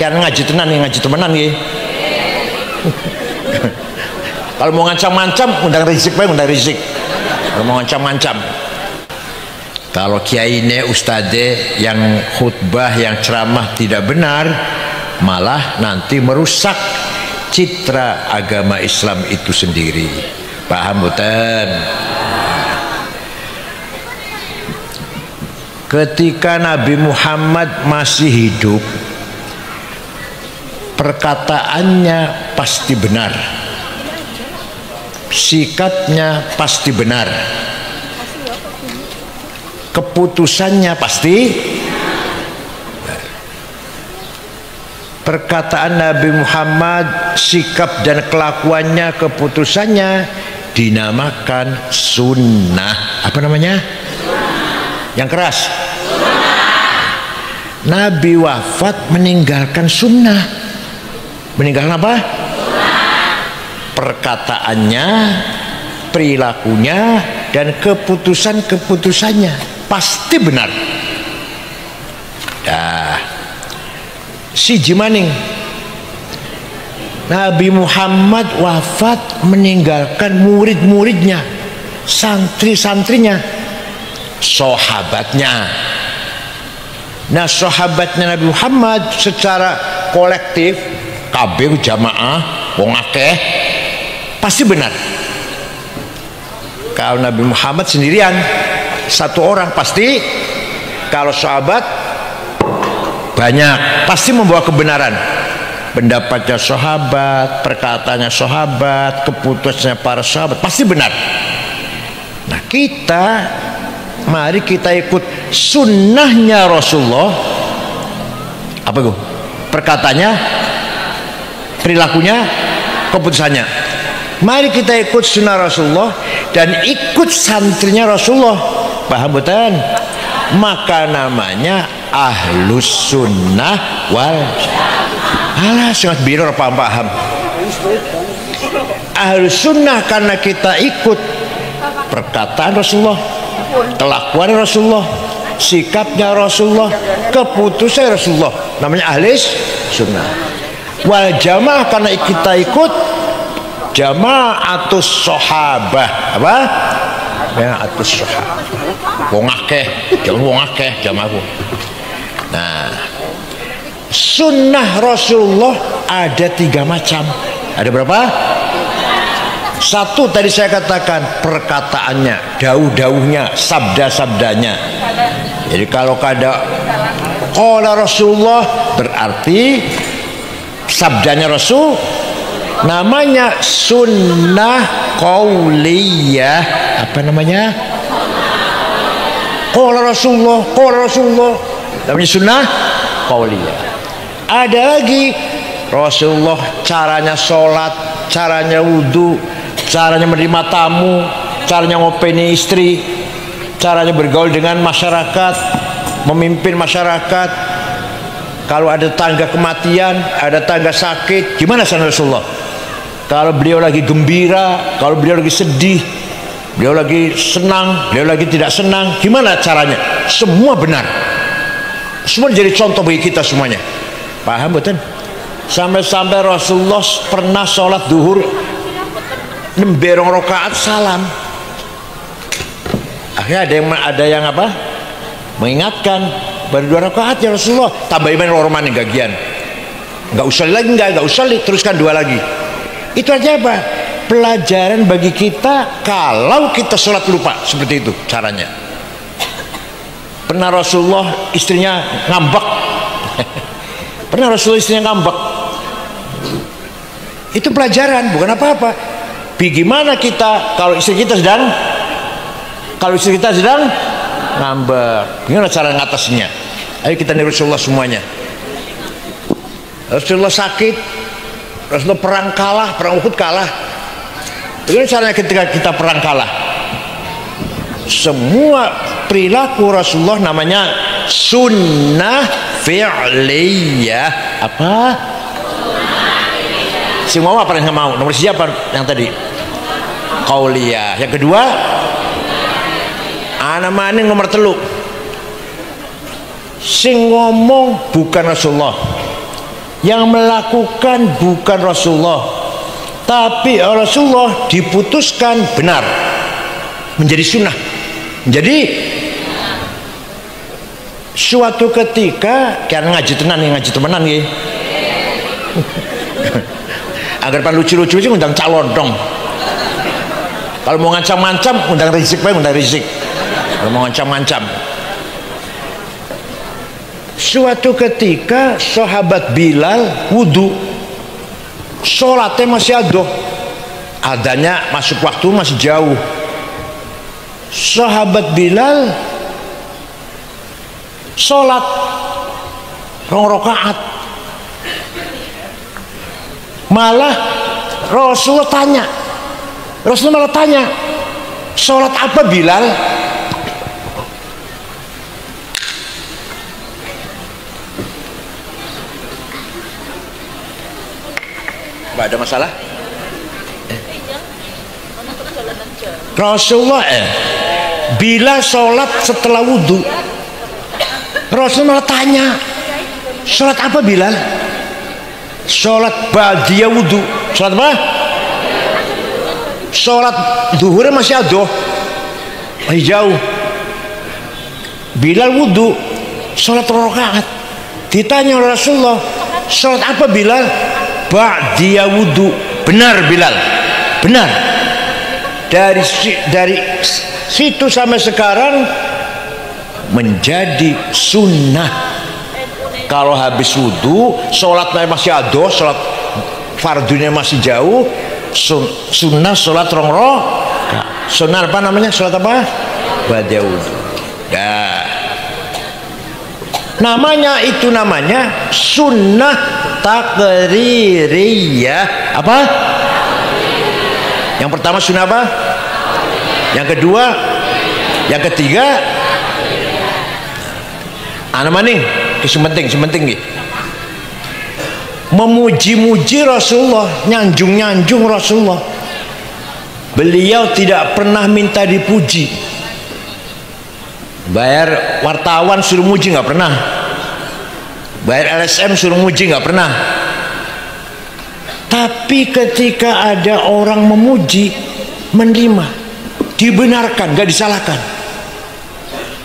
karena ngaji tenan nih, ngaji temenan nih. Kalau mau ngancam-ngancam undang Rizik bae, undang Rizik. Kalau mau ngancam-ngancam. Kalau kiai ne ustadze yang khutbah, yang ceramah tidak benar, malah nanti merusak citra agama Islam itu sendiri. Paham boten? Ketika Nabi Muhammad masih hidup, perkataannya pasti benar, sikapnya pasti benar, keputusannya pasti. Perkataan Nabi Muhammad, sikap dan kelakuannya, keputusannya dinamakan sunnah. Apa namanya? Yang keras. Nabi wafat meninggalkan sunnah. Meninggalkan apa? Perkataannya, perilakunya, dan keputusan-keputusannya pasti benar. Siji maning, Nabi Muhammad wafat meninggalkan murid-muridnya, santri-santrinya, sahabatnya. Nah, sahabatnya Nabi Muhammad secara kolektif, kabeh jamaah wong akeh, pasti benar. Kalau Nabi Muhammad sendirian, satu orang pasti. Kalau sahabat banyak, pasti membawa kebenaran. Pendapatnya sahabat, perkataannya sahabat, keputusannya para sahabat pasti benar. Nah, mari kita ikut sunnahnya Rasulullah. Apa itu? Perkataannya, perilakunya, keputusannya. Mari kita ikut sunnah Rasulullah dan ikut santrinya Rasulullah. Paham betul? Maka namanya ahlus sunnah wal alah sangat biru paham. Ahlus sunnah karena kita ikut perkataan Rasulullah, kelakuan Rasulullah, sikapnya Rasulullah, keputusan Rasulullah, namanya ahlus sunnah. Wal jamaah karena kita ikut jamaatus sahabah. Apa? Jamaatus sahabah. Wong akeh, jamaahku. Nah, sunnah Rasulullah ada 3 macam. Ada berapa? Satu tadi saya katakan, perkataannya, dauh-dauhnya, sabda-sabdanya. Jadi kalau ada qala Rasulullah berarti sabdanya Rasul, namanya sunnah qauliyah. Apa namanya? Qala Rasulullah, namanya sunnah qauliyah. Ada lagi Rasulullah caranya sholat, caranya wudhu, caranya menerima tamu, caranya ngopeni istri, caranya bergaul dengan masyarakat, memimpin masyarakat. Kalau ada tangga kematian, ada tangga sakit, gimana sana Rasulullah? Kalau beliau lagi gembira, kalau beliau lagi sedih, beliau lagi senang, beliau lagi tidak senang, gimana caranya? Semua benar, semua jadi contoh bagi kita semuanya. Paham betul? Sampai-sampai Rasulullah pernah sholat duhur nemberong rakaat salam. Akhirnya ada yang apa? Mengingatkan, baru 2 rakaat ya Rasulullah, tambah iman roman yang gagian, nggak usah lagi, nggak usah teruskan 2 lagi. Itu aja apa? Pelajaran bagi kita kalau kita sholat lupa, seperti itu caranya. Pernah Rasulullah istrinya ngambek. Pernah Rasulullah istrinya ngambek. Itu pelajaran, bukan apa-apa. Bagaimana kita kalau istri kita sedang ngambek, gimana cara ngatasinya? Ayo kita niru Rasulullah semuanya. Rasulullah sakit, Rasulullah perang kalah, perang Uhud kalah. Bagaimana caranya ketika kita perang kalah? Semua perilaku Rasulullah namanya sunnah fi'liyah. Apa? Semua apa yang mau? Nomor siapa yang tadi? Qauliyah. Yang kedua, ana maning nomor 3. Sing ngomong bukan Rasulullah, Yang melakukan bukan Rasulullah, tapi Rasulullah diputuskan benar menjadi sunnah. Jadi suatu ketika karena ngaji temenan ya. Agar pan lucu-lucu sih undang calon dong. Kalau mau ngancam-ngancam undang Rizik. Kalau mau ngancam-ngancam. Suatu ketika sahabat Bilal wudu, sholatnya masih adoh, adanya masuk waktu masih jauh. Sahabat Bilal sholat 2 rakaat, malah Rasulullah malah tanya, sholat apa Bilal? Ada masalah? Rasulullah bila sholat setelah wudhu, Rasulullah malah tanya, sholat apa Bilal? Sholat ba'diyah wudhu. Sholat apa? Sholat duhurnya masih adoh, masih jauh. Bilal wudhu, sholat 2 rakaat. Ditanya oleh Rasulullah, sholat apa Bilal? Ba'diyah wudhu. Benar Bilal, benar. Dari situ sampai sekarang menjadi sunnah. Kalau habis wudhu, sholatnya masih adoh, sholat fardunya masih jauh, sunnah sholat 2 rakaat. Sunnah apa namanya? Sholat apa? Ba'diyah wudhu. Namanya sunnah takririyah. Apa? Yang pertama sunnah apa? Yang kedua, yang ketiga, maning sementing gitu. Memuji-muji Rasulullah, nyanjung Rasulullah. Beliau tidak pernah minta dipuji. Bayar wartawan suruh muji nggak pernah. Bayar LSM suruh muji nggak pernah. Tapi ketika ada orang memuji, menerima, dibenarkan, nggak disalahkan.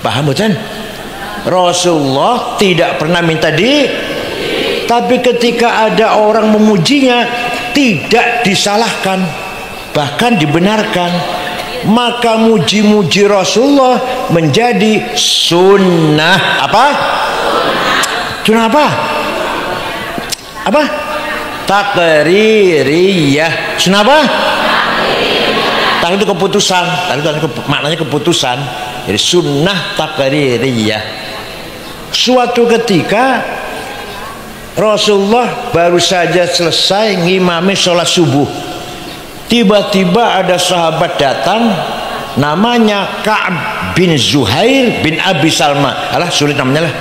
Paham bukan? Rasulullah tidak pernah minta tapi ketika ada orang memujinya, tidak disalahkan, bahkan dibenarkan. Maka muji-muji Rasulullah menjadi sunnah. Apa? Sunnah apa? Apa? Takririyah. Sunnah apa? Takrir itu keputusan. Maknanya keputusan. Jadi sunnah takririyah. Suatu ketika Rasulullah baru saja selesai ngimami sholat subuh. Tiba-tiba ada sahabat datang, namanya Ka'ab bin Zuhair bin Abi Salma. Alah, sulit namanya lah.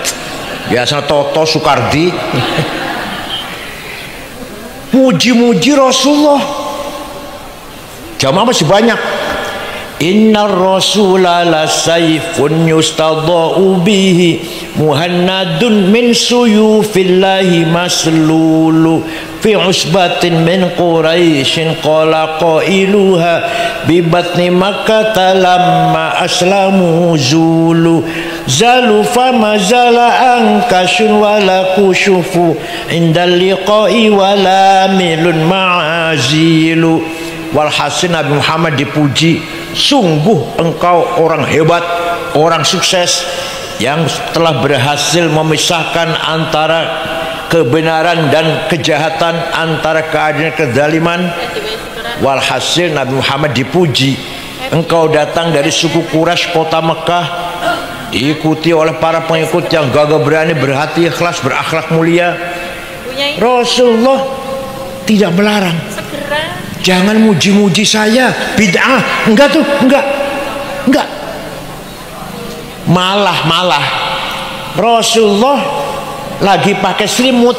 Biasa Toto Soekardi. Muji-muji Rasulullah. Jamaah masih banyak. Inna rasula la sayfun yustadha'u bihi muhannadun min suyufillahi maslulu fi usbatin min quraishin qala qailuha bi batni makkah lamma aslamu zulu zalu fama zala ankashun wala kushufu indal liqa'i wala milun ma'azilu. Walhasil Nabi Muhammad dipuji, sungguh engkau orang hebat, orang sukses yang telah berhasil memisahkan antara kebenaran dan kejahatan, antara keadilan dan kezaliman. Walhasil Nabi Muhammad dipuji, engkau datang dari suku Quraisy kota Mekah, diikuti oleh para pengikut yang gagah berani, berhati ikhlas, berakhlak mulia. Rasulullah tidak melarang. Jangan muji-muji saya, bid'ah. Enggak tuh, enggak. Malah Rasulullah lagi pakai selimut,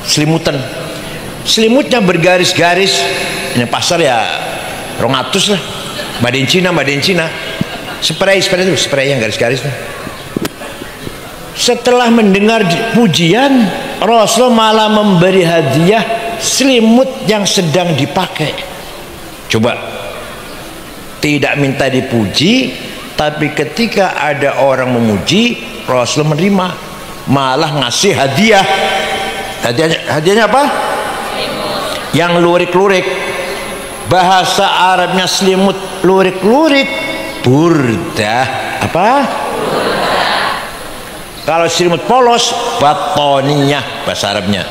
selimutan. Selimutnya bergaris-garis. Ini pasar ya 200 lah. Made in China. Spray itu, spray yang garis-garis. Setelah mendengar pujian, Rasul malah memberi hadiah selimut yang sedang dipakai. Coba, tidak minta dipuji, tapi ketika ada orang memuji, Rasul menerima, malah ngasih hadiah. Hadiahnya apa? Yang lurik-lurik. Bahasa Arabnya selimut, lurik-lurik, burdah. Apa? Kalau selimut polos, batoniyah bahasa Arabnya.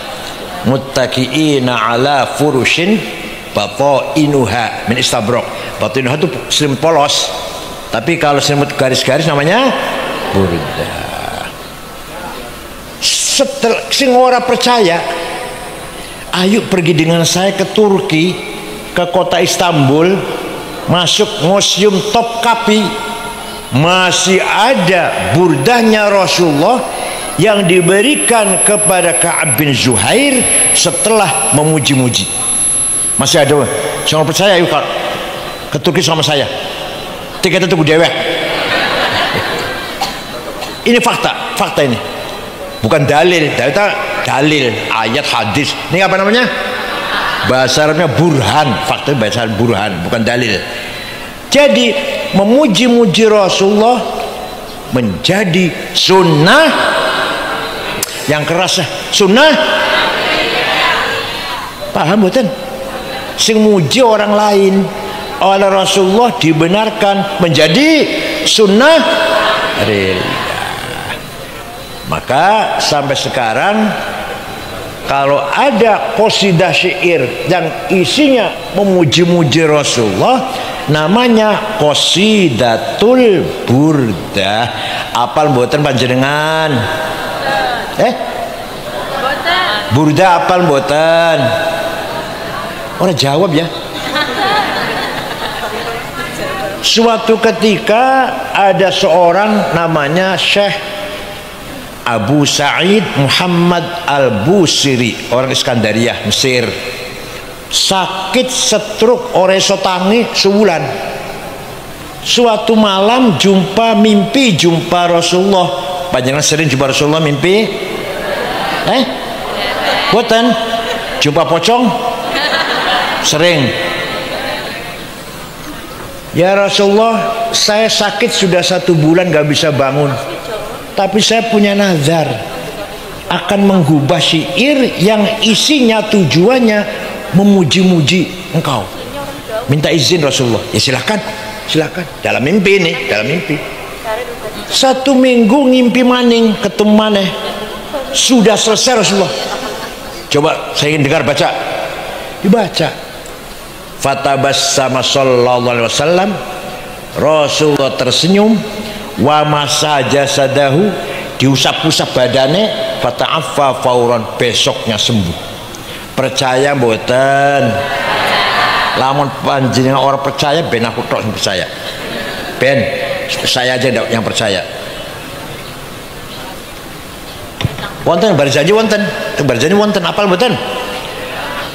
Muttaqiina ala furushin batoinuha min istabrok. Batoinuha itu selimut polos. Tapi kalau selimut garis-garis namanya burda. Setelah sing ora percaya, ayo pergi dengan saya ke Turki, ke kota Istanbul, masuk museum Topkapi. Masih ada burdahnya Rasulullah yang diberikan kepada Ka'ab bin Zuhair setelah memuji-muji. Masih ada. Jangan percaya, yuk ke Turki sama saya. Tiket itu dewek. Ini fakta ini. Bukan dalil, dalil ayat hadis. Ini apa namanya? Bahasa Arabnya burhan. Fakta bahasa burhan, bukan dalil. Jadi memuji-muji Rasulullah menjadi sunnah yang keras. Sunnah, paham bukan? Sing muji orang lain oleh Rasulullah dibenarkan menjadi sunnah rillah. Maka sampai sekarang kalau ada qasidah syair yang isinya memuji-muji Rasulullah, namanya qasidatul burdah. Apal mboten panjenengan? Burdah apal mboten? Orang jawab ya. Suatu ketika ada seorang namanya Syekh Abu Sa'id Muhammad Al-Busiri, orang Iskandariyah, Mesir. Sakit stroke ora iso tangi sebulan. Suatu malam mimpi jumpa Rasulullah. Panjenengan sering jumpa Rasulullah mimpi? Boten? Jumpa pocong? Sering. Ya Rasulullah, saya sakit sudah 1 bulan gak bisa bangun, tapi saya punya nazar akan menggubah syair yang isinya tujuannya memuji-muji engkau. Minta izin Rasulullah. Ya silakan. Dalam mimpi nih, dalam mimpi. 1 minggu ngimpi maning, ketemu maneh. Sudah selesai Rasulullah. Coba saya ingin dengar, baca. Dibaca. Fatabassama sallallahu alaihi wasallam. Rasulullah tersenyum. Wa masaja sadahu, diusap-usap badannya. Fata'affa fauran, besoknya sembuh. Percaya mboten? Lamun panjenengan orang percaya, ben aku tok sing percaya. Ben saya aja yang percaya. Wonten barzanji wonten apal mboten?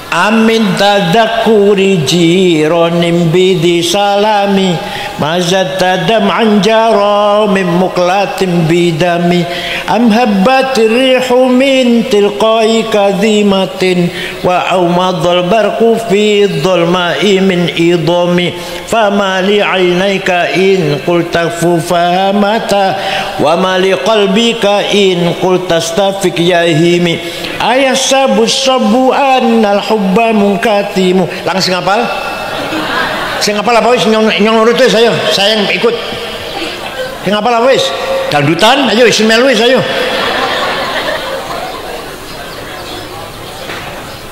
Amin tadakuri jironim bidi salami mazat tadam anjara min muklatim bidami am habbatir rihu min tilqai kadhimatin wa aumadhal barqu fi dhulma'i min idami fama li aynayka in qulta fahamata wa ma li qalbika in qulta stafik yahimi ayah sabu annal hubba munkatimu. Langsung hafal? Sing hafal apa wis nyong nurut saya yang ikut. Sing hafal apa wis? Dangdutan ayo wis melu wis ayo.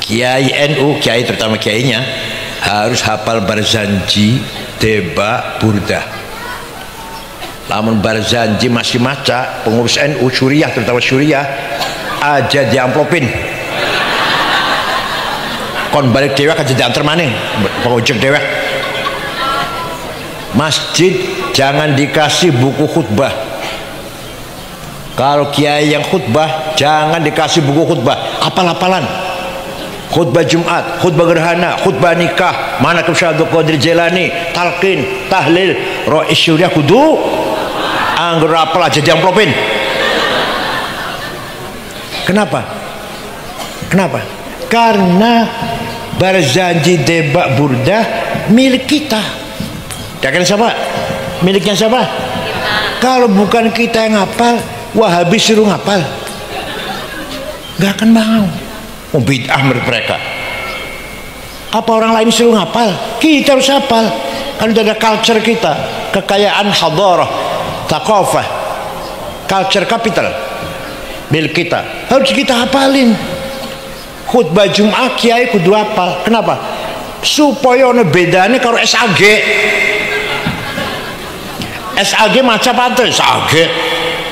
Kiai NU, kiai terutama kiainya harus hafal barzanji, deba, burdah. Lamun barzanji masih maca, pengurus NU Suriah terutama Suriah aja diamplopin. Kon balik dewek aja diantar maning pengojek dewek. Masjid jangan dikasih buku khutbah. Kalau kiai yang khutbah jangan dikasih buku khutbah, apal-apalan. Khutbah Jumat, khutbah gerhana, khutbah nikah, manaqib Syekh Qadir Jailani, talqin, tahlil, rois syuriah kudu anggur apal aja diamplopin. Kenapa? Kenapa? Karena berjanji debak burdah milik kita. Yakin siapa? Miliknya siapa? Kita. Kalau bukan kita yang hafal, Wahabi suruh hafal, nggak akan mau. Bid'ah mereka. Apa orang lain suruh hafal? Kita harus hafal. Kan itu ada culture kita, kekayaan hadarah, thaqafah, culture capital milik kita. Harus kita hafalin. Khutbah Jumat kiai kudu hafal. Kenapa? Supaya ono bedane karo SAG. SAG maca pantes SAG.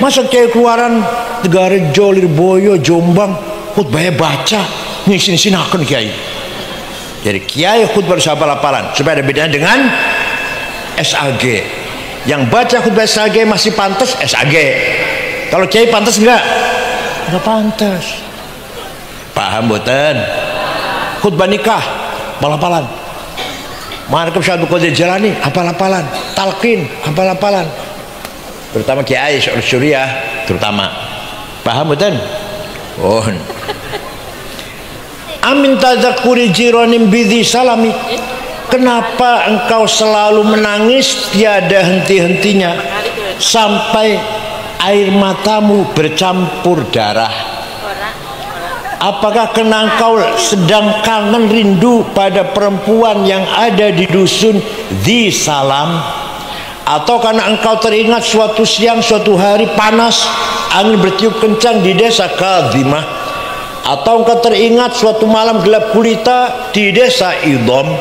Masa kiai keluaran Tegarejo, Lirboyo, Jombang khutbahnya baca ngisin-sinaken kiai. Jadi kiai khutbah harus hafal-hafalan supaya ada bedanya dengan SAG. Yang baca khutbah SAG masih pantas SAG. Kalau kiai pantas enggak? Enggak pantas. Paham boten? Khutbah nikah hafal-hafalan. Markab Syaikhul Qadir Jalani hafal-hafalan, talqin hafal-hafalan. Terutama kiai Suriah terutama. Paham boten? Oh. Amin tadzakuri jiranim bidhi salami. Kenapa engkau selalu menangis tiada henti-hentinya sampai air matamu bercampur darah? Apakah karena engkau sedang kangen rindu pada perempuan yang ada di dusun Dhi Salam, atau karena engkau teringat suatu siang suatu hari panas angin bertiup kencang di desa Kadhimah, atau engkau teringat suatu malam gelap gulita di desa Idham?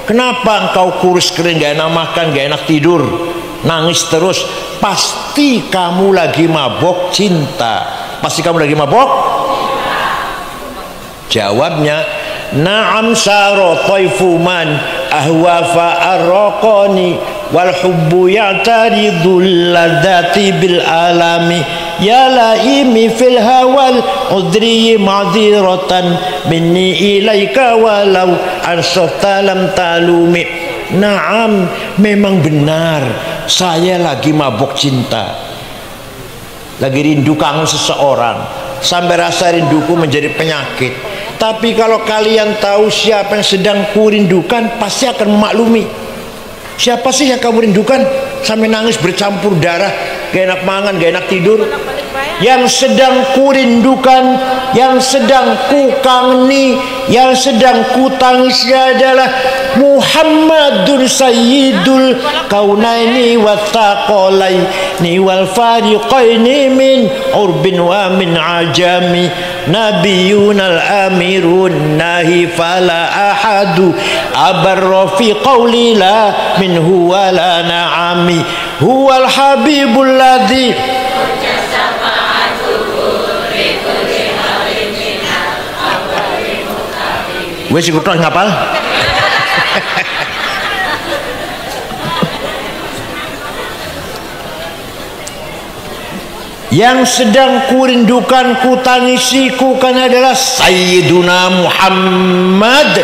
Kenapa engkau kurus kering, gak enak makan, gak enak tidur, nangis terus? Pasti kamu lagi mabok cinta. Pasti kamu lagi mabok. Jawabnya, na'am saro taifu man ahwa fa'arraqani wal hubbu ya'taridul ladati bil alami ya laimi fil hawal udri ma'dziratan minni ilaika walau ansafta lam talumi. Na'am, memang benar saya lagi mabuk cinta, lagi rindu kangen seseorang sampai rasa rinduku menjadi penyakit. Tapi kalau kalian tahu siapa yang sedang kurindukan, pasti akan memaklumi. Siapa sih yang kamu rindukan sampai nangis bercampur darah, gak enak mangan, gak enak tidur? Yang sedang kurindukan, yang sedang kukangeni, yang sedang kutangisi adalah Muhammadun Sayyidul Kaunaini wa Thaqalaini wal Fariqaini min urbin wa min ajami Nabiyunal amirun nahi fala ahadu abarra fi qawli la minhu wa la na'ami huwal habibul ladhi wis iku tok ngapal. Yang sedang kurindukan, kutangisiku kan adalah Sayyiduna Muhammad,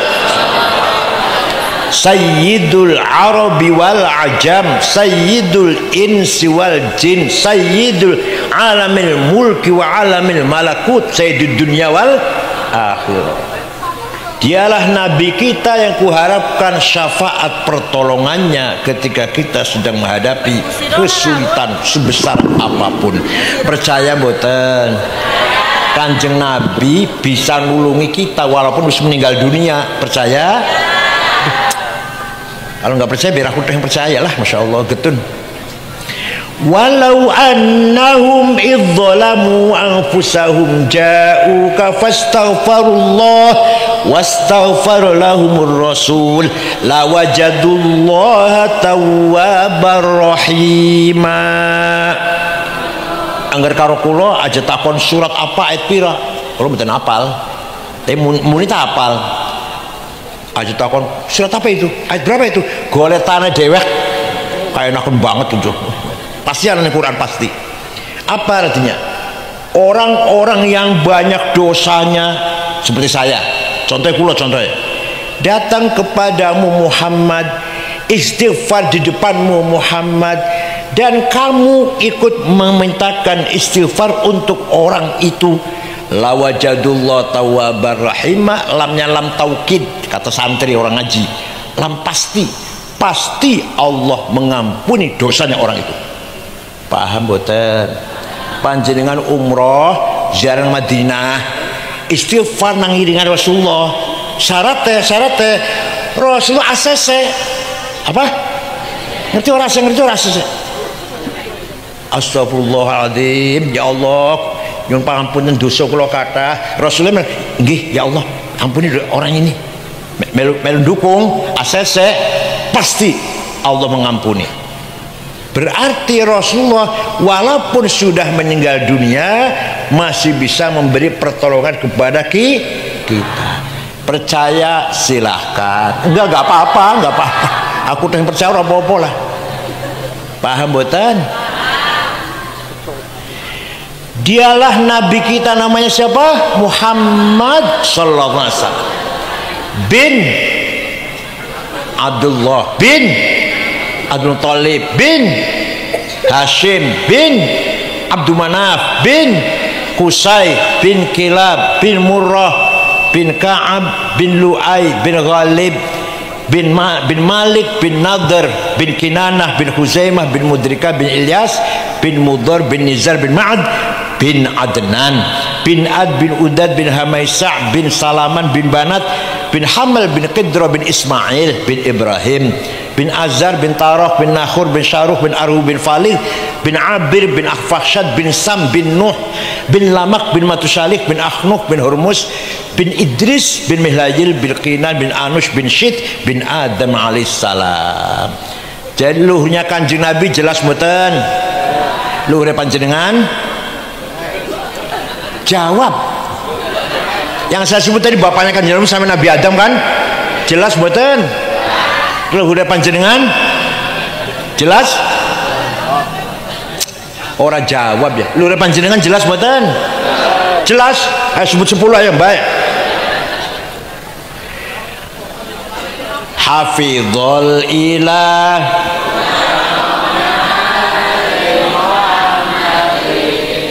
Sayyidul Arabi wal Ajam, Sayyidul Insi wal Jin, Sayyidul Alamil Mulki wa Alamil Malakut, Sayyidul Dunya wal Akhirah. Dialah Nabi kita yang kuharapkan syafaat pertolongannya ketika kita sedang menghadapi kesulitan sebesar apapun. Percaya mboten? Kanjeng Nabi bisa nulungi kita walaupun harus meninggal dunia. Percaya? Kalau nggak percaya biar aku yang percaya lah. Masya Allah getun. Walau annahum idzalamu anfusahum ja'uka fastaghfirullah wastaghfar lahumur rasul lawajadullaha tawwabar rahima. Angger karo kula aja takon surat apa ayat pira, kula mboten hafal. Tapi muni ta hafal. Aja takon surat apa itu? Ayat berapa itu? Goletane dhewek kaya enaken banget itu. Pasti ada Quran pasti. Apa artinya? Orang-orang yang banyak dosanya seperti saya, contohnya kula contohnya, datang kepadamu Muhammad, istighfar di depanmu Muhammad, dan kamu ikut memintakan istighfar untuk orang itu, lawajadullah tawwabar rahimah. Lamnya lam taukid, kata santri orang ngaji. Lam pasti Allah mengampuni dosanya orang itu. Paham boten? Panjenengan umroh ziarah Madinah, istighfar nang iringan Rasulullah. Syaratnya Rasulullah ACC apa? Ngerti ora ACC? Astagfirullahaladzim, ya Allah, nyuwun pangapunten dosa kula kathah. Rasulullah nggih ya Allah, ampuni orang ini. Melu dukung ACC, pasti Allah mengampuni. Berarti Rasulullah walaupun sudah meninggal dunia masih bisa memberi pertolongan kepada kita. Percaya silahkan, enggak apa-apa. Aku yang percaya apa-apa lah. Paham boten? Dialah nabi kita, namanya siapa? Muhammad sallallahu alaihi wasallam bin Abdullah bin Abdul Thalib bin Hashim bin Abdul Manaf bin Qusay bin Kilab bin Murrah bin Ka'ab bin Lu'ay bin Ghalib bin Malik bin Nadr bin Kinanah bin Huzaimah bin Mudrikah bin Ilyas bin Mudhar bin Nizar bin Ma'ad bin Adnan bin Ad bin Udad bin Hamaisa' bin Salaman bin Banat bin Hamal bin Qidra bin Ismail bin Ibrahim bin Azar bin Tarah bin Nakhur bin Syaruh bin Arhu bin Falih bin Abir bin Akhfakshad bin Sam bin Nuh bin Lamak bin Matusalih bin Akhnuk bin Hurmus bin Idris bin Mihlayil bin Qinan bin Anush bin Syid bin Adam alaihissalam. Jadi luhurnya Kanjeng Nabi jelas mboten? Luhurnya panjenengan jawab. Yang saya sebut tadi bapaknya Kanjeng Nabi sampai Nabi Adam kan? Jelas mboten? Luhurnya panjenengan jelas? Orang jawab ya. Luhurnya panjenengan jelas mboten? Jelas? Ayo sebut 10 yang baik. Hafizul ilah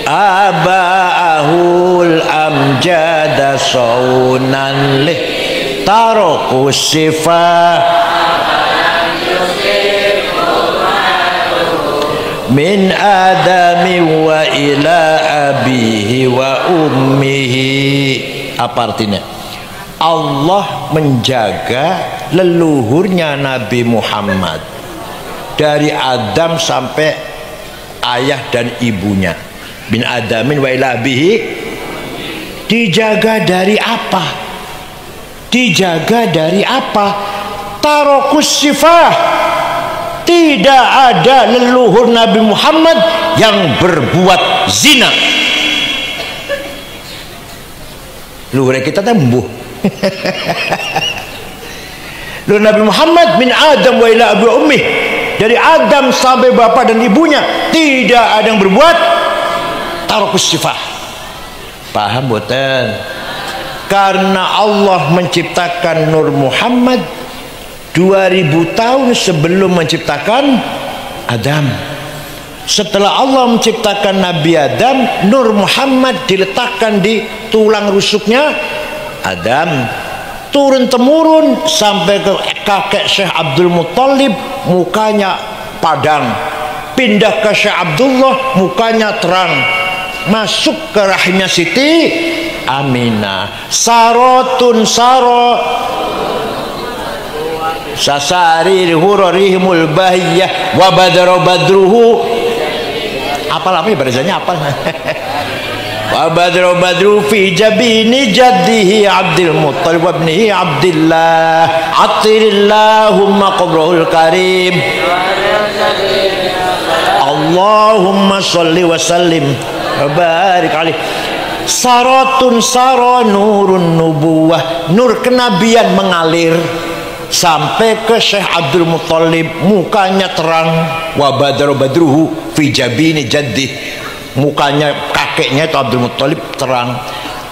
aba'ahul amjada saunan lih tarokus sifah min adami wa ila abihi wa ummihi. Apa artinya? Allah menjaga leluhurnya Nabi Muhammad dari Adam sampai ayah dan ibunya. Bin adamin wa ila abihi. Dijaga dari apa? Dijaga dari apa? Tarokus sifah. Tidak ada leluhur Nabi Muhammad yang berbuat zina. Leluhur kita tembuh. Leluhur Nabi Muhammad min Adam wa ila abi ummih, dari Adam sampai bapak dan ibunya tidak ada yang berbuat tarokus sifah. Paham boten? Karena Allah menciptakan Nur Muhammad 2000 tahun sebelum menciptakan Adam. Setelah Allah menciptakan Nabi Adam, Nur Muhammad diletakkan di tulang rusuknya Adam, turun temurun sampai ke kakek Syekh Abdul Muttalib, mukanya padang. Pindah ke Syekh Abdullah, mukanya terang. Masuk ke rahimnya Siti Aminah. Sarotun saro sasari hurarihimul bahiyah wa badro badruhu. Apal apa ya barisanya apal. Wa badru fi jabini jaddihi Abdul Muttalib wa ibnihi Abdillah atirillahumma qabrahul karim Allahumma sholli wa sallim wa barik alaih. Saratun sara nurun nubuwah, nur kenabian mengalir sampai ke Syekh Abdul Muttalib, mukanya terang. Wa badruhu fi jabini jaddihi, mukanya kakeknya itu Abdul Muttalib terang.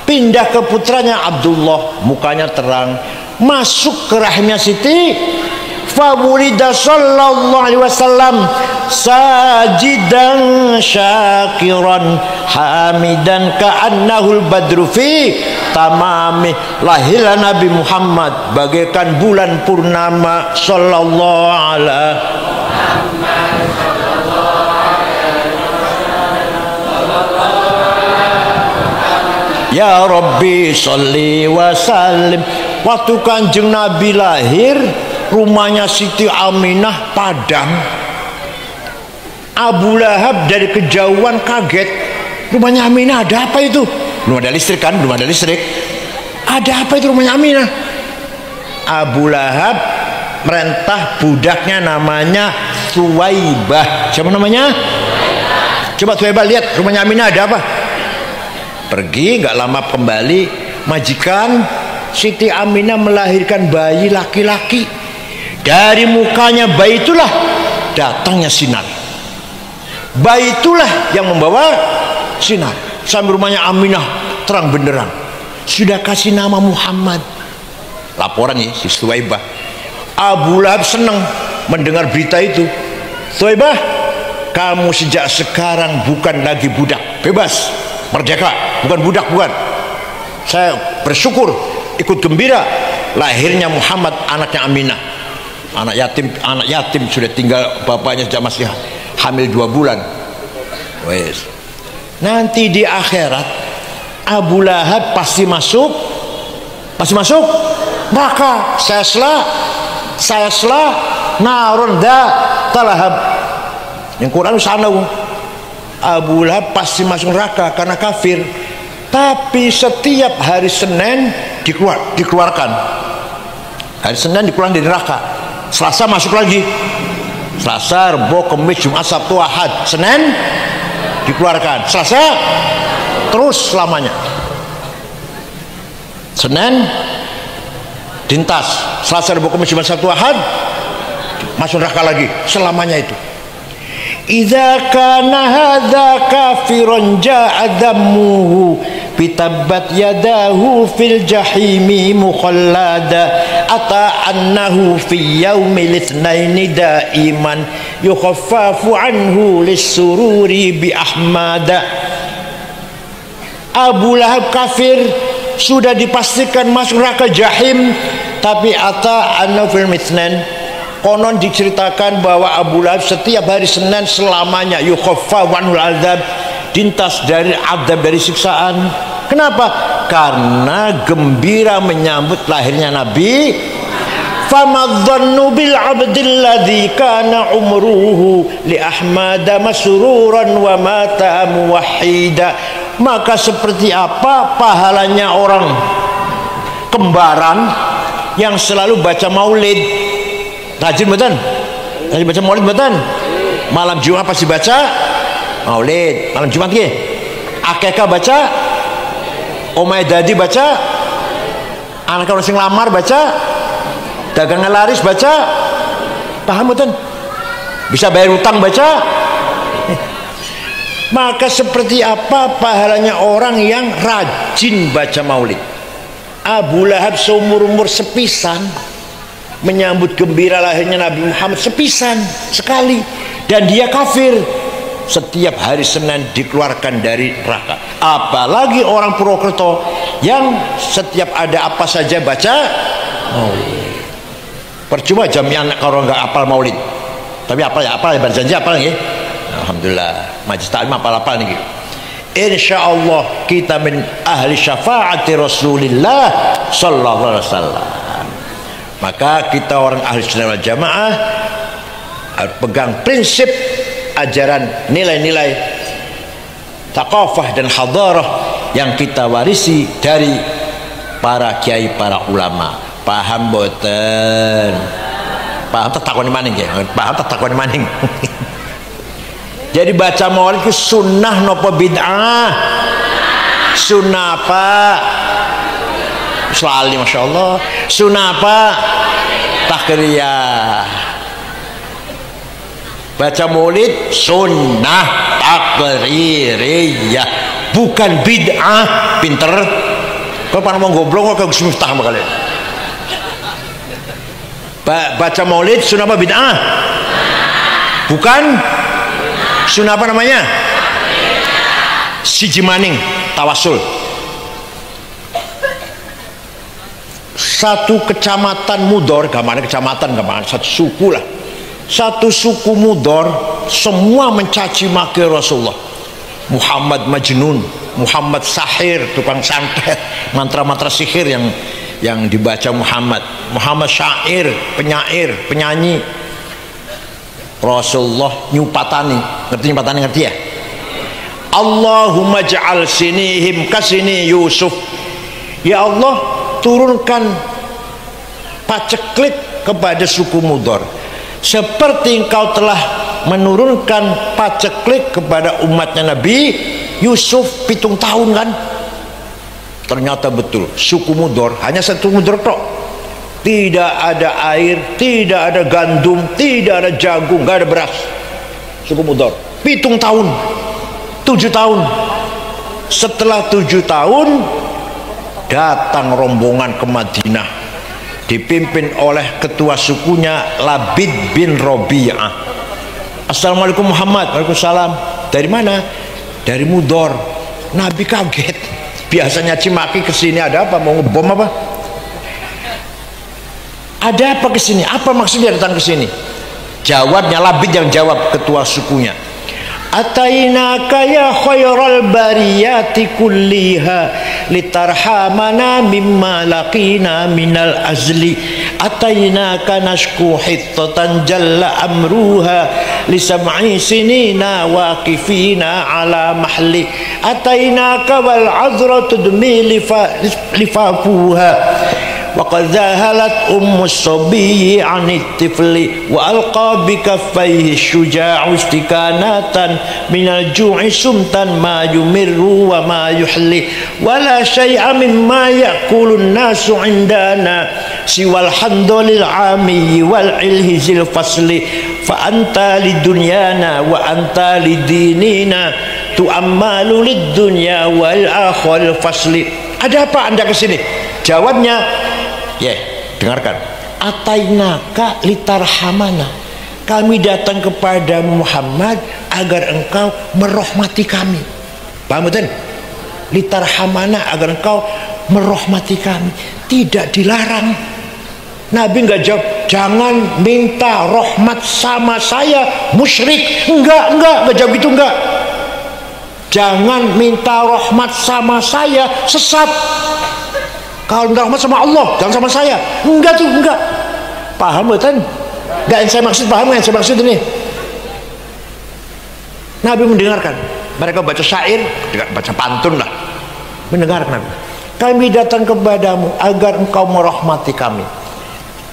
Pindah ke putranya Abdullah, mukanya terang. Masuk ke rahimnya Siti Fawulida sallallahu alaihi wasallam sajidan syakiran hamidan ka'annahul badru fi tamami. Lahirlah Nabi Muhammad bagaikan bulan purnama sallallahu alaihi. Ya Rabbi sholli wa sallim. Waktu Kanjeng Nabi lahir, rumahnya Siti Aminah padam. Abu Lahab dari kejauhan kaget. Rumahnya Aminah ada apa itu? Belum ada listrik kan? Belum ada listrik. Ada apa itu rumahnya Aminah? Abu Lahab merentah budaknya namanya Suwaibah. Siapa namanya? Coba Suwaibah lihat rumahnya Aminah ada apa? Pergi, nggak lama kembali, majikan Siti Aminah melahirkan bayi laki-laki. Dari mukanya bayi itulah datangnya sinar. Bayi itulah yang membawa sinar. Sampai rumahnya Aminah terang benderang. Sudah kasih nama Muhammad. Laporan ya si Suwaibah. Abu Lahab senang mendengar berita itu. Suwaibah, kamu sejak sekarang bukan lagi budak, bebas, merdeka, bukan budak, bukan. Saya bersyukur, ikut gembira lahirnya Muhammad, anaknya Aminah. Anak yatim sudah tinggal bapaknya sejak masih hamil 2 bulan. Wes. Nanti di akhirat Abu Lahab pasti masuk neraka. Saya sela narun talahab. Yang Quran sana Abu Lahab pasti masuk neraka karena kafir. Tapi setiap hari Senin dikeluarkan. Hari Senin dikeluarkan dari neraka. Selasa masuk lagi. Selasa, Rabu, Kamis, Jumat, Sabtu, Ahad, Senin dikeluarkan. Selasa terus selamanya. Senin dintas. Selasa, Rabu, Kamis, Jumat, Sabtu, Ahad masuk neraka lagi selamanya itu. Idza kana hadza kafiran ja'a dammuhu bitabbat yadahu fil jahimi mukhallada ata annahu fi yaumil itsnaini daiman yukhaffafu anhu lisururi bi ahmada. Abu Lahab kafir sudah dipastikan masuk neraka jahim, tapi ata annahu fil itsnain, konon diceritakan bahwa Abu Lahab setiap hari Senin selamanya yukhaffafu anhul azab, dintas dari adab, dari siksaan. Kenapa? Karena gembira menyambut lahirnya Nabi. Famadzannu bil abdil ladzi kana umruhu li ahmada masruran wa mata muwahhida. Maka seperti apa pahalanya orang kembaran yang selalu baca maulid? Rajin betul? Rajin baca maulid betul? Malam Jumat pasti baca maulid. Malam Jumat ke? Akekah baca? Omai dadi baca? Anak orang sing lamar baca? Dagangan laris baca? Paham betul? Bisa bayar utang baca? Maka seperti apa pahalanya orang yang rajin baca maulid? Abu Lahab seumur-umur sepisan menyambut gembira lahirnya Nabi Muhammad, sepisan sekali, dan dia kafir. Setiap hari Senin dikeluarkan dari neraka. Apalagi orang Purwokerto yang setiap ada apa saja baca maulid. Percuma jamiah anak kalau nggak apal maulid. Tapi apal ya berjanji apal nih. Alhamdulillah majlis taklim apal nih. Insyaallah kita min ahli syafaati Rasulillah sallallahu alaihi wasallam. Maka kita orang ahli sunnah wal jamaah pegang prinsip ajaran, nilai-nilai thaqafah dan hadarah yang kita warisi dari para kiai, para ulama. Paham boten? Paham tak takoni maning ya? Paham tak takoni maning? Jadi baca maulid itu sunnah nopo bid'ah? Sunnah apa? Selalu Masya Allah. Sunnah apa? Takriyah. Baca maulid sunnah takriyah, bukan bid'ah. Pinter. Kau pernah mau goblok kok Gus Miftah sama kalian? Baca maulid sunnah apa bid'ah? Bukan? Sunnah apa namanya? Siji maning tawasul. Satu kecamatan Mudor, gambarnya kecamatan, gambarnya satu suku lah. Satu suku Mudor semua mencaci maki Rasulullah. Muhammad Majnun, Muhammad Sahir, tukang santet, mantra-mantra sihir yang dibaca Muhammad. Muhammad syair, penyair, penyanyi. Rasulullah nyupatani, ngerti ya? Allahumma ja'al sinihim kasini Yusuf. Ya Allah, turunkan paceklik kepada suku Mudor seperti engkau telah menurunkan paceklik kepada umatnya Nabi Yusuf 7 tahun kan. Ternyata betul, suku Mudor hanya satu Mudor tok, tidak ada air, tidak ada gandum, tidak ada jagung, nggak ada beras. Suku Mudor 7 tahun, 7 tahun. Setelah 7 tahun datang rombongan ke Madinah dipimpin oleh ketua sukunya Labid bin Robi'ah. Assalamualaikum Muhammad. Waalaikumsalam. Dari mana? Dari Mudor. Nabi kaget, biasanya cimaki kesini ada apa, mau ngebom apa? Ada apa kesini? Apa maksudnya datang kesini? Jawabnya Labid yang jawab, ketua sukunya, atainaka ya khairal bariyati kulliha litarhamana mimma laqina minal azli atainaka nashku hittatan jalla amruha lisab'i sinina waqifina ala mahli atainaka wal azra tudmi lifafuha وقد ذهلت الصبي عن الطفل وألقى بكفيه الشجاع استكانة من الجوع سمتا ما يمر وما يحلي ولا شيء مما يأكل الناس عندنا سوى الحنظل العامي والعلهز الفصل فأنت لدنيانا وأنت لديننا تؤمل للدنيا والآخر الفصل. Ada apa Anda kesini? Jawabnya, dengarkan. Atainaka litarhamana, kami datang kepada Muhammad agar engkau merahmati kami. Paham betul? Litarhamana, agar engkau merahmati kami. Tidak dilarang. Nabi enggak jawab, jangan minta rahmat sama saya musyrik. Enggak jawab itu, enggak. Jangan minta rahmat sama saya sesat. Kalau minta rahmat sama Allah, jangan sama saya. Enggak. Paham betul? Enggak yang saya maksud, paham yang saya maksud ini? Nabi mendengarkan. Mereka baca syair, baca pantun lah. Mendengarkan Nabi. Kami datang kepadamu agar engkau merahmati kami.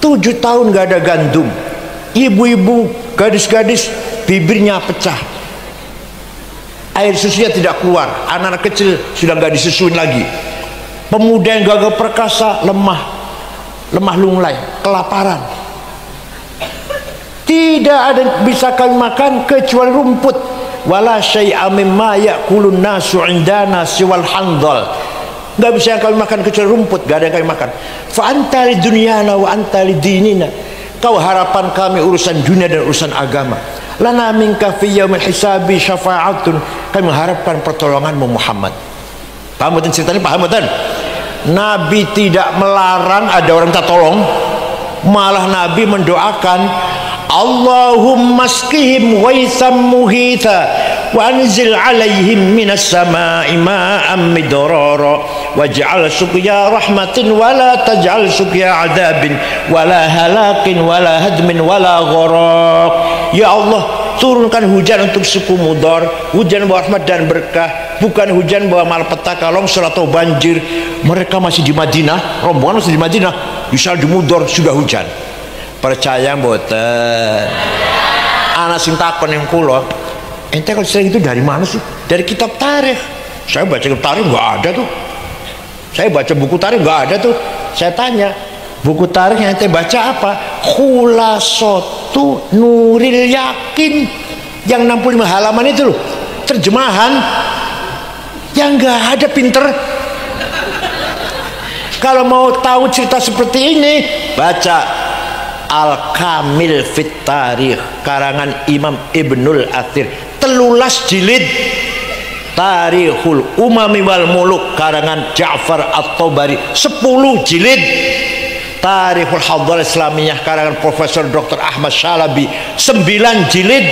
7 tahun gak ada gandum. Ibu-ibu, gadis-gadis bibirnya pecah. Air susunya tidak keluar. Anak-anak kecil sudah gak disusuin lagi. Pemuda yang gagah perkasa lemah lunglai, kelaparan. Tidak ada bisa kami makan kecuali rumput. Wala syai'a mimma ya'kulun nasu 'indana siwal handal. Enggak bisa yang kami makan kecuali rumput, enggak ada yang kami makan. Fa anta lidunyana wa anta lidinina. Kau harapan kami urusan dunia dan urusan agama. Lana minka fi yaumil hisabi syafa'atun. Kami mengharapkan pertolonganmu Muhammad. Paham betul ceritanya? Paham betul? Nabi tidak melarang ada orang minta tolong, malah Nabi mendoakan, Allahumma skihim waitham muhitha wa anzil alaihim minas sama'i ma'am midrara waj'al suqya rahmatin wala taj'al suqya adabin wala halakin wala hadmin wala gharaq. Ya Allah, turunkan hujan untuk suku Mudor, hujan bawa rahmat dan berkah, bukan hujan bawa malapetaka, longsor atau banjir. Mereka masih di Madinah, rombongan masih di Madinah, misal di Mudor sudah hujan. Percaya mboten? Anak sing takon yang kula, ente kalau sering itu dari mana sih? Dari kitab tarikh. Saya baca kitab tarikh nggak ada tuh. Saya baca buku tarikh nggak ada tuh. Saya tanya, buku tarikh yang ente baca apa? Khulasatu Nuril Yakin, yang 65 halaman itu loh, terjemahan. Yang nggak ada, pinter. Kalau mau tahu cerita seperti ini, baca Al-Kamil fit Tarikh karangan Imam Ibnul Athir 13 jilid. Tarikhul Umami wal Muluk karangan Ja'far At-Tabari 10 jilid. Tarikhul Hadharah Islamiyah karangan Profesor Dr. Ahmad Syalabi 9 jilid.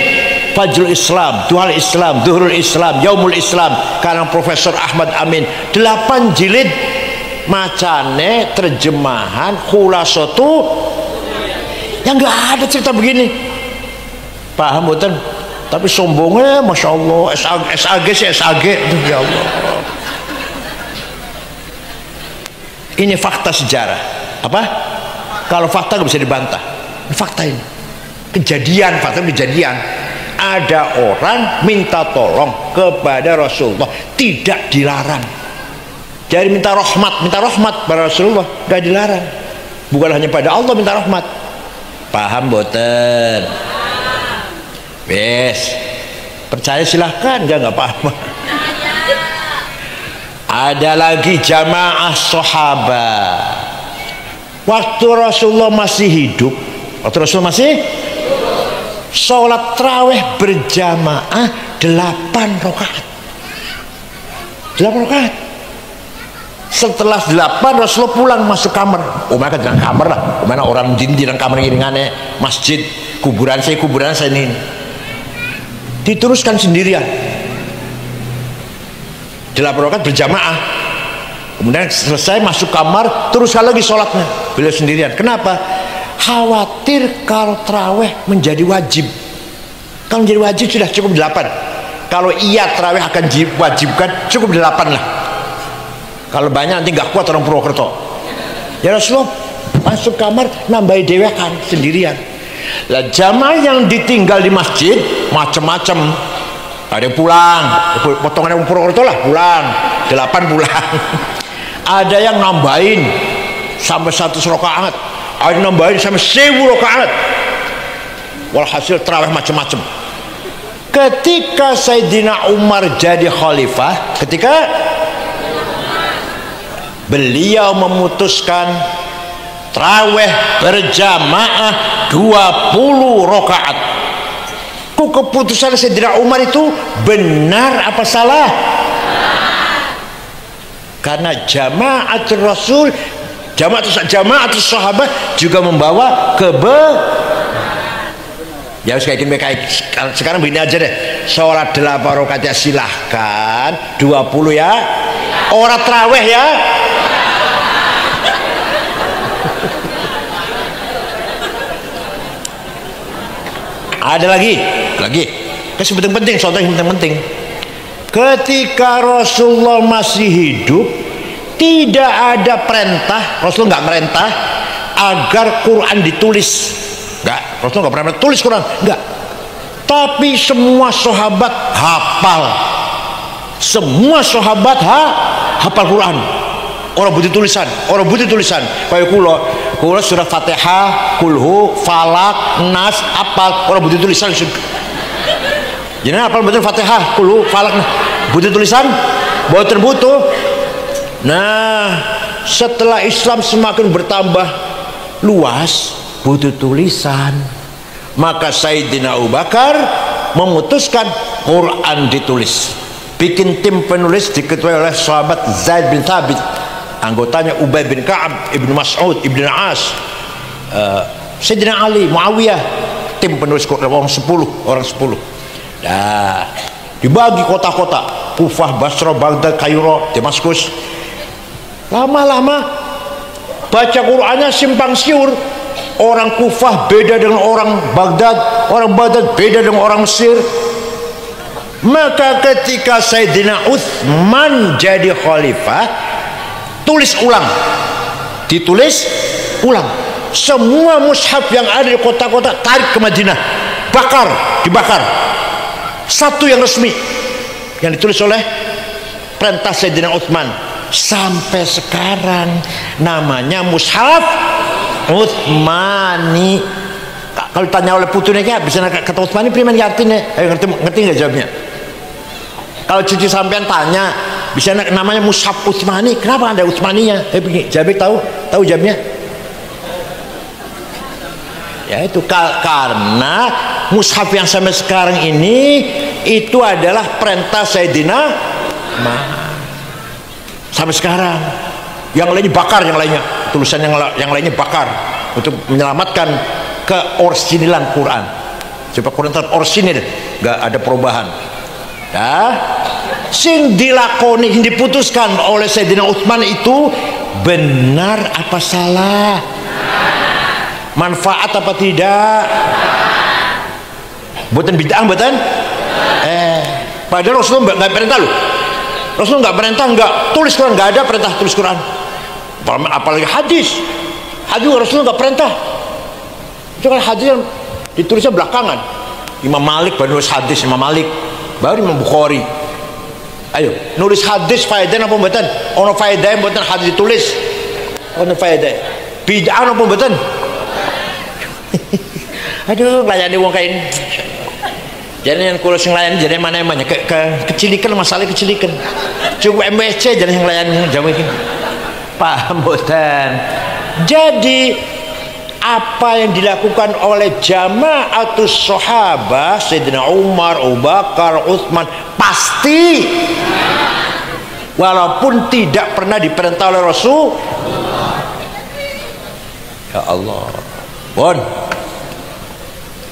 Fajrul Islam, Duhal Islam, Duhurul Islam, Yaumul Islam karangan Profesor Ahmad Amin 8 jilid. Macane terjemahan Khulasatu yang nggak ada cerita begini. Paham betul? Tapi sombongnya Masya Allah, SAG sih SAG, ya Allah. Ini fakta sejarah. Apa? Kalau fakta nggak bisa dibantah. Ini fakta ini. Kejadian, fakta kejadian. Ada orang minta tolong kepada Rasulullah, tidak dilarang. Jadi minta rahmat pada Rasulullah, nggak dilarang. Bukan hanya pada Allah minta rahmat. Paham boten? Yes. Percaya silahkan, nggak paham. Ada lagi jamaah sahabat. Waktu Rasulullah masih hidup, sholat tarawih berjamaah 8 rakaat. 8 rakaat. Setelah 8 Rasulullah pulang masuk kamar. Mereka jangan kamar lah. Mana orang jin di kamar gini masjid kuburan saya ini. Diteruskan sendirian. 8 rakaat berjamaah. Kemudian selesai masuk kamar, teruskan lagi sholatnya. Beliau sendirian. Kenapa? Khawatir kalau tarawih menjadi wajib. Kalau menjadi wajib sudah cukup 8. Kalau iya tarawih akan diwajibkan, cukup 8 lah. Kalau banyak nanti nggak kuat orang Purwokerto. Ya Rasulullah masuk kamar nambahi dewekan sendirian. Lah jamaah yang ditinggal di masjid macam-macam. Ada yang pulang, potongan orang Purwokerto lah pulang, 8 pulang. Ada yang nambahin sampai 100 rakaat. Ada yang nambahin sampai 1000 rakaat. Walhasil tarawih macam-macam. Ketika Sayyidina Umar jadi khalifah, ketika beliau memutuskan tarawih berjamaah 20 rakaat. Keputusan Sayyidina Umar itu benar apa salah? Karena jamaatul Rasul, jamaatul sahabat juga membawa ya kayak sekarang begini aja deh. Sholat 8 rakaat ya silahkan, 20 ya. Orang tarawih ya. Ada lagi yang penting, contoh yang penting. Ketika Rasulullah masih hidup, tidak ada perintah, Rasulullah nggak merintah agar Quran ditulis. Nggak, Rasulullah nggak pernah tulis Quran, nggak. Tapi semua sahabat hafal. Semua sahabat hafal Quran. Orang butuh tulisan. Kayak kula surah Fatihah, kulhu, falak, nas, apal. Orang butuh tulisan. Jadi apal betul Fatihah, kulhu, falak, nas. Butuh tulisan? Butuh. Nah, setelah Islam semakin bertambah luas, butuh tulisan. Maka Sayyidina Abu Bakar memutuskan Quran ditulis. Bikin tim penulis diketuai oleh sahabat Zaid bin Thabit, anggotanya Ubay bin Ka'ab, Ibnu Mas'ud, Ibnu As, Sayyidina Ali, Muawiyah. Tim penulis orang 10. Nah, dibagi kota-kota, Kufah, Basra, Baghdad, Kairo, Damaskus. Lama-lama baca Qur'annya simpang siur. Orang Kufah beda dengan orang Baghdad beda dengan orang Mesir. Maka ketika Sayyidina Utsman jadi khalifah, ditulis ulang semua mushaf yang ada di kota-kota, tarik ke Madinah, dibakar. Satu yang resmi yang ditulis oleh perintah Sayyidina Utsman. Sampai sekarang namanya mushaf Utsmani. Kalau ditanya oleh putunya bisa kata Utsmani priman artinya? Ngerti nggak jawabnya? Kalau cucu sampean tanya, bisa namanya mushaf Utsmani, kenapa ada Utsmaninya? Jabir tahu jawabnya? Ya itu karena mushaf yang sampai sekarang ini itu adalah perintah Sayyidina sampai sekarang. Yang lainnya bakar, yang lainnya tulisan yang lainnya bakar untuk menyelamatkan keorsinilan Quran. Coba Quran tetap orsinil, nggak ada perubahan. Ya, sing dilakoni, yang diputuskan oleh Sayyidina Utsman itu benar apa salah, manfaat apa tidak, buatan bid'ah buatan. Padahal Rasulullah nggak perintah loh. Rasulullah nggak perintah, nggak tulis Quran, nggak ada perintah tulis Quran. Apalagi hadis Rasulullah nggak perintah. Itu kan hadis yang ditulisnya belakangan. Imam Malik baru nulis hadis, Imam Malik baru Imam Bukhari. Ayo nulis hadis faedah apa mboten? Ono faedah mboten hadis ditulis. Ono faedah. Bid'ah apa mboten? Aduh, layani wong kain. Jadi yang kulo sing layani jadi mana emangnya kecilikan, masalah kecilikan. Cukup MSC jadi yang layani jamu iki. Paham mboten? Jadi apa yang dilakukan oleh jamaatus sahabah Sayyidina Umar, Abu Bakar, Utsman pasti, walaupun tidak pernah diperintah oleh Rasul. Ya Allah, bon,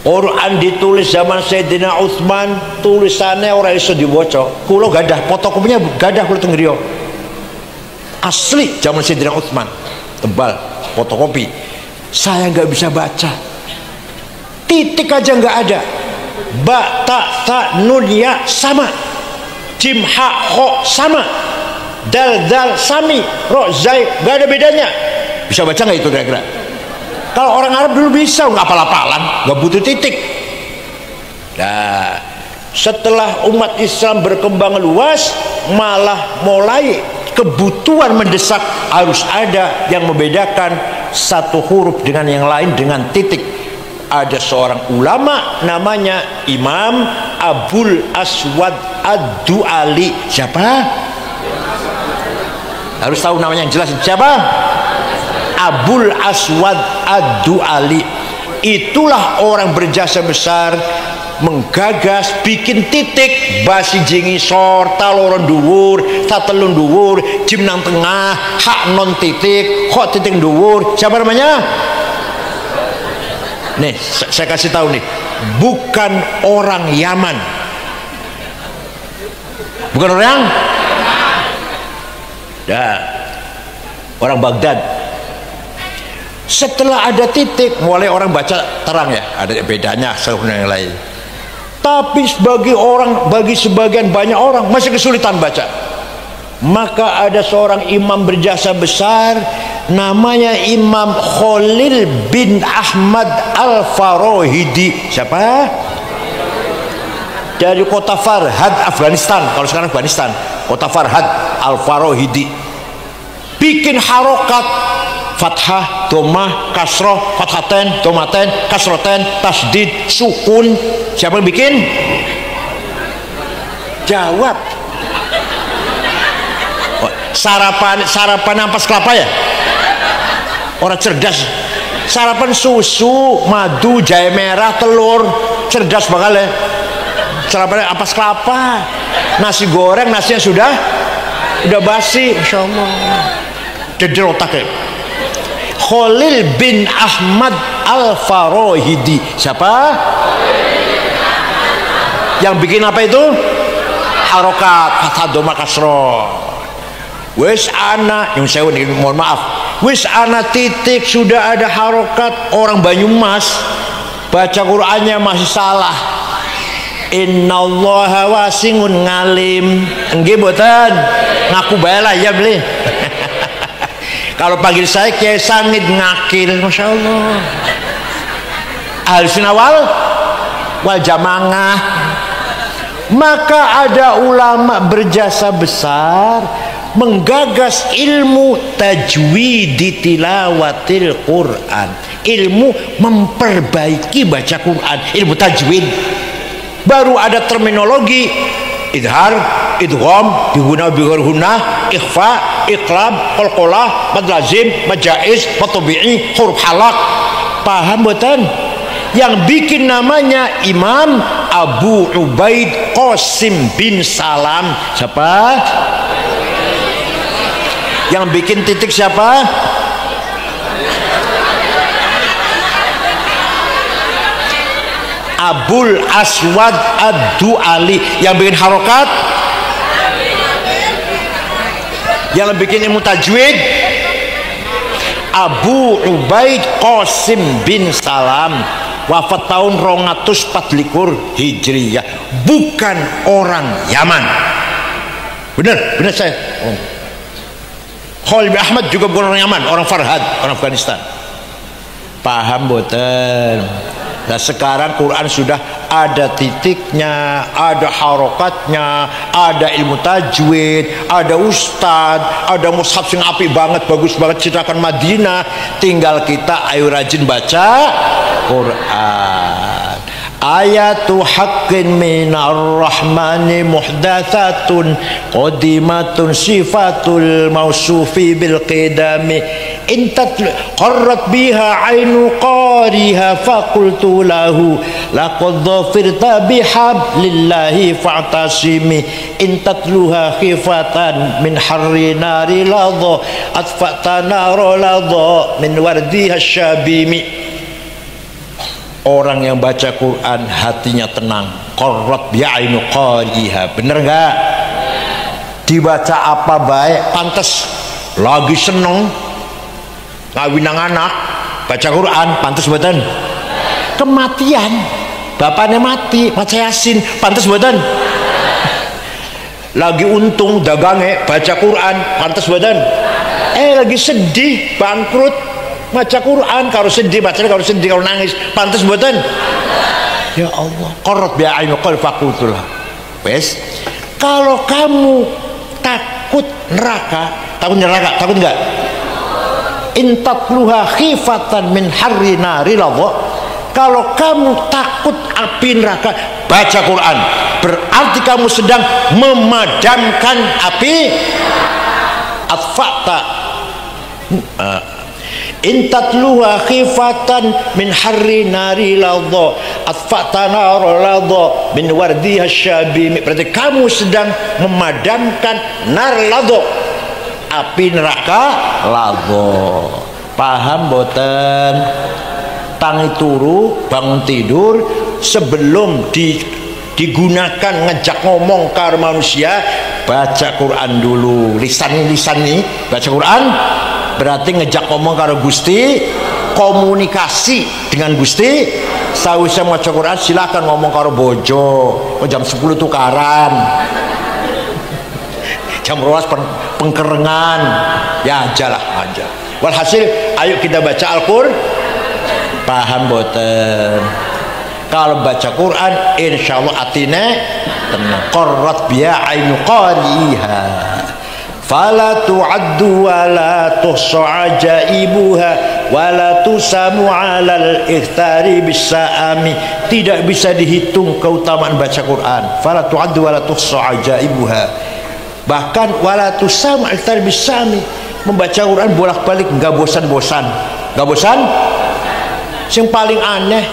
Quran ditulis zaman Sayyidina Utsman, tulisannya orang iso diwaca. Kulo gadah fotokopinya, gadah kulo teng griya. Asli zaman Sayyidina Utsman, tebal fotokopi. Saya nggak bisa baca, titik aja nggak ada, ba ta ta nun ya sama, jim ha ho sama, dal dal sami, ro zai nggak ada bedanya. Bisa baca nggak itu kira-kira? Kalau orang Arab dulu bisa, nggak apal-apalan, nggak butuh titik. Nah, setelah umat Islam berkembang luas, malah mulai kebutuhan mendesak harus ada yang membedakan satu huruf dengan yang lain dengan titik. Ada seorang ulama namanya Imam Abul Aswad Ad-Du'ali. Siapa? Harus tahu namanya yang jelas. Siapa? Abul Aswad Ad-Du'ali. Itulah orang berjasa besar menggagas bikin titik basi jingi sor taloron dhuwur tatelun dhuwur jim nang tengah hak non titik kok titik dhuwur. Siapa namanya? Nih saya kasih tahu nih, bukan orang Yaman, bukan orang orang Baghdad. Setelah ada titik mulai orang baca terang, ya ada bedanya satu dengan yang lain. Tapi bagi sebagian banyak orang masih kesulitan baca. Maka ada seorang imam berjasa besar namanya Imam Khalil bin Ahmad Al-Farahidi. Siapa? Dari kota Farhad, Afghanistan. Kalau sekarang Afghanistan, kota Farhad Al-Farahidi. Bikin harokat fathah, domah, kasroh, fathaten, domaten, kasroten, tasdid, sukun. Siapa yang bikin? Jawab. Sarapan ampas kelapa ya? Orang cerdas. Sarapan susu, madu, jahe merah, telur. Cerdas bakal ya. Sarapan ampas kelapa. Nasi goreng, nasinya sudah basi. Masya Allah. Deder otaknya. Khalil bin Ahmad Al-Farahidi. Siapa? Yang bikin apa itu? Harokat, fathah, doma, kasroh. Wis ana, yang saya mohon maaf, wis ana titik sudah ada harokat. Orang Banyumas baca Qur'annya masih salah. Innallaha wasi'un ngalim. Nggih mboten? Ngaku bae lah ya beli. Kalau panggil saya Kiai Sangid ngakil, masya Allah. Ahlussunnah wal jamaah. Maka ada ulama berjasa besar menggagas ilmu tajwid tilawatil Quran, ilmu memperbaiki baca Quran, ilmu tajwid. Baru ada terminologi idhar, idgham, bihuna, bihurhuna, ikhfa, iqlab, qalqalah, mad lazim, mad jaiz, mad tabi'i, huruf halaq. Paham mboten? yang bikin namanya Imam Abu Ubaid Qasim bin Salam. Siapa? Yang bikin titik siapa? Abul Aswad Ad-Du'ali. Yang bikin harokat, yang bikin ilmu tajwid, Abu Ubaid Qasim bin Salam. Wafat tahun 224 Hijriyah. Bukan orang Yaman. Benar saya. Khalid bin Ahmad juga bukan orang Yaman, orang Farhad, orang Afghanistan. Paham boten? Nah sekarang Quran sudah ada titiknya, ada harokatnya, ada ilmu tajwid, ada ustad, ada mushaf yang apik banget, bagus banget, ceritakan Madinah. Tinggal kita ayo rajin baca Quran. Ayatu haqqin minar rahmani muhdatsatun qadimatun sifatul mausufi bil qidami intat qarrat biha ainu qariha faqultu lahu laqad dhafirta bihablillahi fa'tasimi intatluha khifatan min harri nari ladha atfa'ta nara ladha min wardiha syabimi. Orang yang baca Quran hatinya tenang. Qarrat bi'ainu qariha. Bener enggak? Dibaca apa baik, pantas lagi seneng ngawinang anak baca Quran, pantas mboten? Kematian, bapaknya mati, baca Yasin, pantas mboten? Lagi untung dagangnya baca Quran, pantas mboten? Lagi sedih, bangkrut, baca Quran, kalau sedih bacanya, kalau sedih, kalau nangis, pantas mboten? Ya Allah, qarrat bi'ainu qal faqultulah. Wes, kalau kamu takut neraka, takut enggak? Intatluha khifatan min harri nari ladha. Kalau kamu takut api neraka, baca Quran. Berarti kamu sedang memadamkan api. Atfa'ta intatluha khifatan min harri nari ladha atfa'ta nara ladha min wardiha syabimi. Berarti kamu sedang memadamkan nar ladha, api neraka ladha. Paham boten? Tangi turu bangun tidur sebelum digunakan ngejak ngomong karo manusia, baca Quran dulu. Lisan nih baca Quran berarti ngejak ngomong karo Gusti, komunikasi dengan Gusti. Sawisé maca Quran silakan ngomong karo bojo, jam 10 tukaran, jam 12 pengkerengan, ya ajalah aja. Walhasil ayo kita baca Al-Qur'an. Paham boten? Kalau baca Quran insyaallah atine tenang. Qarrat biya ainu qariha fala tu'addu wa la tuhsa ajaibuha wa la tusamu 'alal ikhtari bisaami. Tidak bisa dihitung keutamaan baca Quran. Fala tu'addu wa la tuhsa ajaibuha. Bahkan wa la tusamu 'alal ikhtari bisaami. Membaca Quran bolak-balik enggak bosan-bosan. Enggak bosan? Yang paling aneh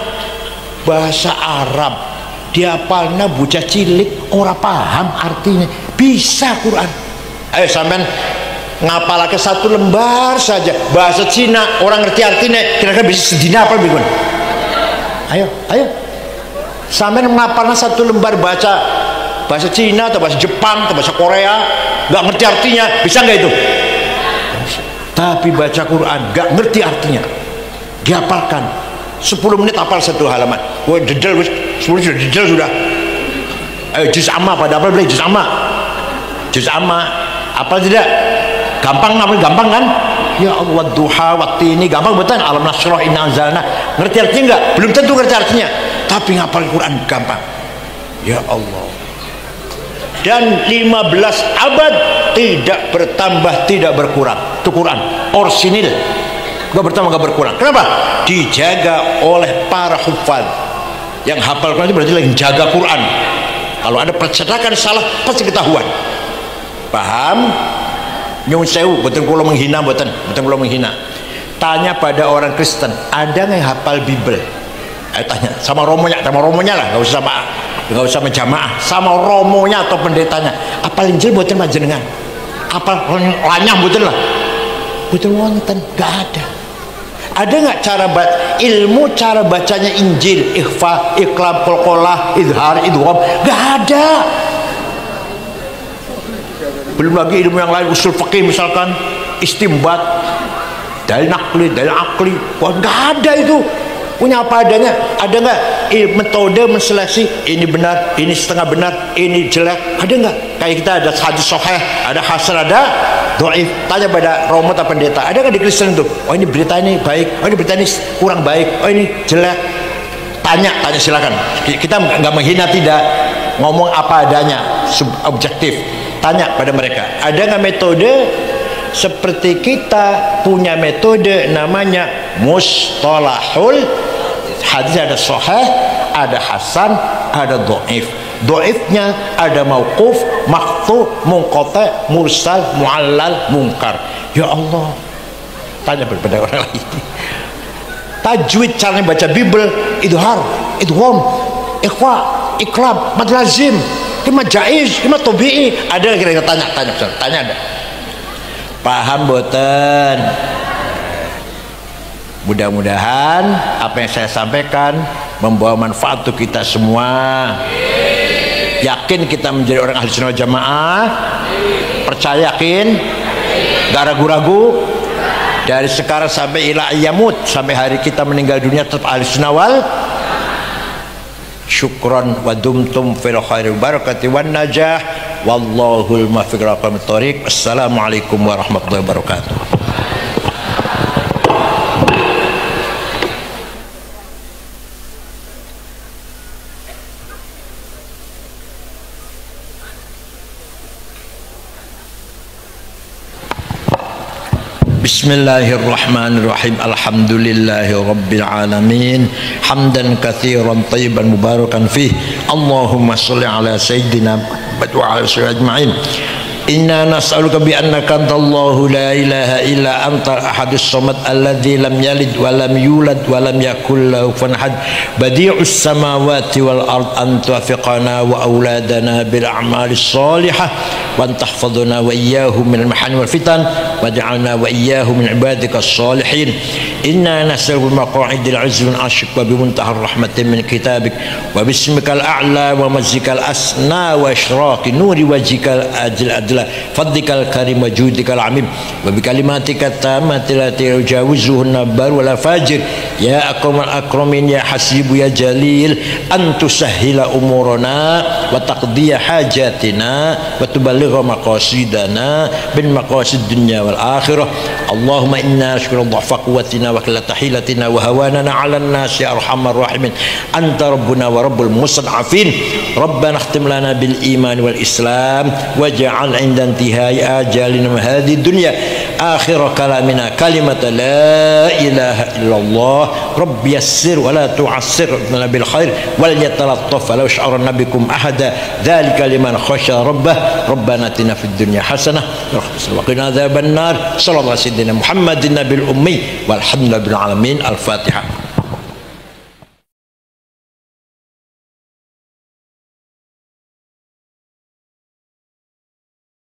bahasa Arab dihafalna bocah cilik ora paham artinya, bisa Quran. Ayo sampean ngapalake satu lembar saja bahasa Cina, orang ngerti artinya, kira-kira bisa sedina apa bingung? Ayo sampean ngapalna satu lembar bahasa Cina atau bahasa Jepang atau bahasa Korea, nggak ngerti artinya, bisa nggak itu? Tapi baca Quran nggak ngerti artinya, dihafalkan 10 menit hafal satu halaman. Wah dedel, 10 sudah dedel sudah. Ayo juz amma, pada apa beli juz amma? Juz amma apa tidak? Gampang ngapal, gampang kan? Ya Allah, duha waktu ini gampang betul. Alam nasroh inna anzalna. Ngerti artinya enggak? Belum tentu ngerti artinya, tapi ngapal Quran gampang. Ya Allah. Dan 15 abad tidak bertambah, tidak berkurang. Itu Quran orsinil, gak bertambah gak berkurang. Kenapa? Dijaga oleh para hufaz. Yang hafal Quran itu berarti lagi jaga Quran. Kalau ada percetakan salah pasti ketahuan. Paham? Nyun sewu, betul kula menghina, betul kula menghina. Tanya pada orang Kristen, ada yang hafal Bible? Ayo tanya sama romonya lah, nggak usah sama jamaah, sama romonya atau pendetanya. Apa Injil buatan panjenengan? Apa lanyah buatan lah? Buatan wonten, nggak ada. Ada nggak ilmu cara bacanya Injil, ikhfa, iqlab, qalqalah, idhar, idgham? Nggak ada. Belum lagi ilmu yang lain, usul fikih misalkan, istimbat, dalil nakli, dalil akli. Wah, nggak ada itu. Punya apa adanya. Ada nggak metode menseleksi ini benar, ini setengah benar, ini jelek? Ada nggak? Kayak kita ada hadis sahih, ada hasan, ada dhaif. Tanya pada romo atau pendeta, ada nggak di Kristen itu? Oh, ini berita ini baik, oh ini berita ini kurang baik, oh ini jelek. Tanya silakan. Kita nggak menghina, tidak ngomong apa adanya, objektif. Tanya pada mereka, ada nggak metode seperti kita punya metode namanya mustalahul hadis, ada sahih, ada hasan, ada dhaif. Dhaifnya ada mauquf, maqtu, munqati, mursal, muallal, munkar. Ya Allah, tanya kepada orang lain. Tajwid, caranya baca Bible, idhar, idgham, ikhfa, iqlab, mad lazim, kima jaiz, kima tabi'i. Ada kira-kira tanya ada. Paham boten? Mudah-mudahan apa yang saya sampaikan membawa manfaat untuk kita semua. Yakin kita menjadi orang ahli sunnah jamaah? Percaya, yakin? Gak ragu-ragu? Dari sekarang sampai ila ayyamut, sampai hari kita meninggal dunia tetap ahli sunnah wal. Syukran wa dumtum fil khairi barakati wan najah. Wallahul muwaffiq ila aqwamit thoriq. Assalamualaikum warahmatullahi wabarakatuh. Bismillahirrahmanirrahim. Alhamdulillahi rabbil alamin. Hamdan katsiran thayyiban mubarakan fih. Allahumma shalli ala sayyidina Muhammad wa ala alihi ajma'in. Inna nas'aluka bi annaka antallahu la ilaha illa anta ahadus samad alladzi lam yalid wa lam yulad wa lam yakul lahu kufuwan ahad. Badi'us samawati wal ard, an tuwaffiqana wa auladana bil a'malis shalihah wa an tahfadhana wa iyyahum minal mahani wal fitan waj'alna wa iyyahum min ibadikas salihin. Inna nas'aluka maq'idil 'izzi min 'asyik wa bi muntahar rahmatin min kitabik wa bismikal a'la wa mazikal asna wa isyraqi nuri wajhikal ajil adla fadlikal karim wa judikal amim wa bi kalimatika tammati lati yujawizuhunna bar wala fajir ya akramal akramin ya hasibu ya jalil an tusahhila umurana wa taqdiya hajatina wa tuballigha maqasidana bin maqasid dunya wal akhirah. Allahumma inna nashkuru dha'fa quwwatina wa qillata hilatina wa hawanana 'alan nas ya arhamar rahimin. Anta rabbuna wa rabbul mustad'afin. Rabbana khtim lana bil iman wal islam waj'al 'inda intihai ajalina hadhihi dunya akhir kalamina kalimat la ilaha illallah. Rabbi yassir wa la tu'assir lana bil khair wal yatalattaf law sya'arna bikum ahada dzalika liman khasya rabbah. Rabbana atina fid dunya hasanah wa qina adzaban nar. Sallallahu alaihi wasallam Muhammadin nabil ummi walhamdulillahi bil alamin. Al-Fatihah.